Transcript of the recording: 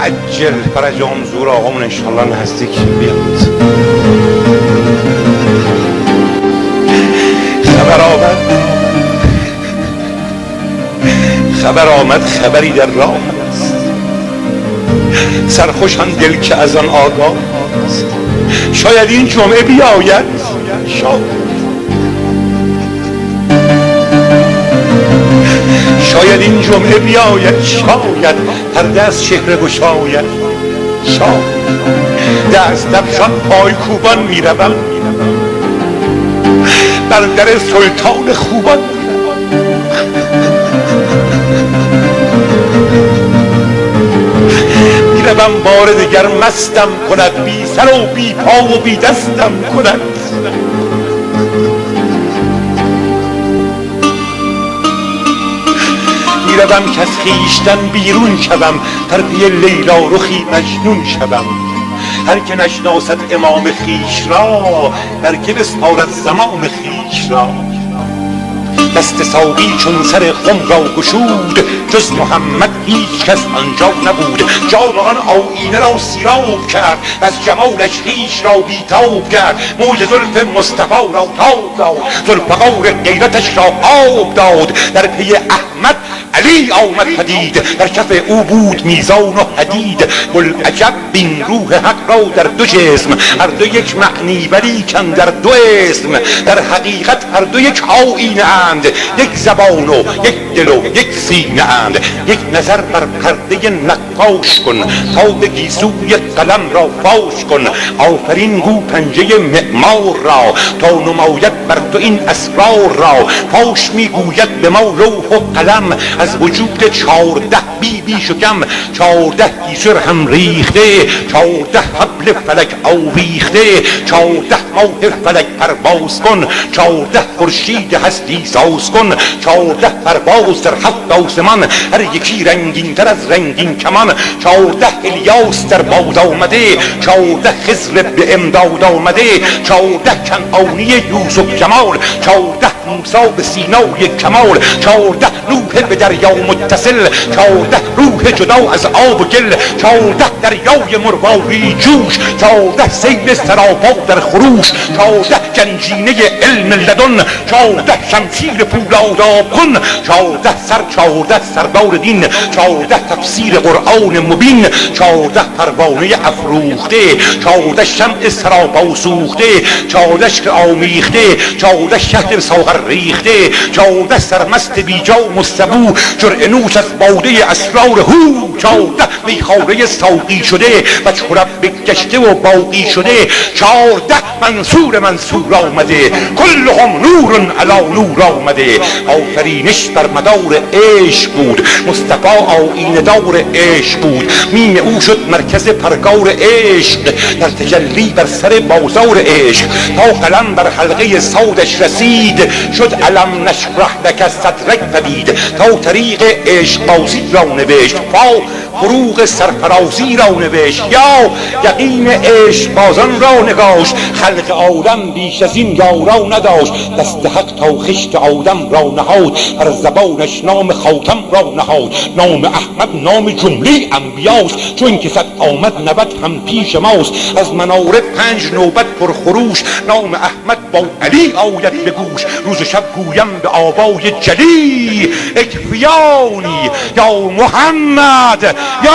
عجل فرج آن زور آقامون انشالله نزدیک بیاد. خبر آمد خبری در راه است، سرخوشم دل که از آن آگاه است. شاید این جمعه بیاید، شاید این جمعه بیاید، شاید پرده از چهره گشاید، شاید دست افشان پای کوبان میروم بر در سلطان خوبان. میروم بار دگر مستم کند، بی سر و بی پا و بی دستم کند. میروم که از خویشتن بیرون شوم، در پی لیلا رخی مجنون شوم. هر که نشناسد امام خویش را، بر که بسپارد زمام خویش را. دست ساقی چون سر خم را گشود، جز محمد هیچ کس آنجا نبود. جام آن آیینه را سیراب کرد، از جمالش خویش را بیتاب کرد. موج زلف مصطفی را تاب داد، ذوالفقار غیرتش را آب داد. در پی احمد علی آمد پدید، در کف او بود میزان و حدید. بوالعجب بین روح حق را در دو جسم، هر دو یک معنی ولیکن در دو اسم. در حقیقت هر دو یک آیینه اند، یک زبان و یک دل و یک سینه اند. یک نظر بر پرده نقاش کن، تا به گیسوی قلم را فاش کن. آفرین گو پنجه معمار را، تا نماید بر تو این اسرار را. فاش میگوید به ما لوح و قلم، از وجود 14 بی شکم. 14 گیسر هم ریخته، 14 حبل فلک آویخته. 14 ماه فلک پرواز کن، 14 خورشید هستی ساز کن. 14 پرواز در 7 آسمان، هر یکی رنگین تر از رنگین کمان. 14 الیاس در باد آمده، 14 خضر به امداد آمده. 14 کنعانی یوسف جمال، 14 موسی به سینای کمال. 14 نوح به دریا متصل، 14 روح جدا از آب و گل. 14 دریای مرواری جوش، 14 سیل سراپا در خروش. 14 گنجینه علم لدن، 14 شمشیر پولاد آبگون. 14 سر، 14 سردار دین، 14 تفسیر قرآن مبین. 14 پروانه افروخته، 14 شمع سراپا سوخته. 14 عشق آمیخته، 14 شهد ساغر ریخته. 14 سرمست بیجا مستبو، جرعه نوش از باده اسرار هو. 14 میخواره ساقی شده، و چرب بگشته و باقی شده. 14 منصور آمده، کلهم نور علی نور آمده. آفرینش بر مدار عشق بود، مصطفی آیینه دار عشق بود. میم او شد مرکز پرگار عشق، در تجلی بر سر بازار عشق. تا قلم بر حلقه صودش رسید، شد علم نشرح لک صدرک پدید. تا طریق عشق بازی را نوشت، فروغ سرفرازی را نوشت. یا یقین عشق بازان را نگاشت، خلق آدم بیش از این یارا نداشت. دست حق تا خشت آدم را نهاد، بر زبانش نام خاتم را نهاد. نام احمد نام جمله انبیاست، چون که صد آمد 90 هم پیش ماست. از مناره 5 نوبت پرخروش، نام احمد با علی آید به گوش. روز شب گویم به آوای جلی، اکفیانی یا محمد یا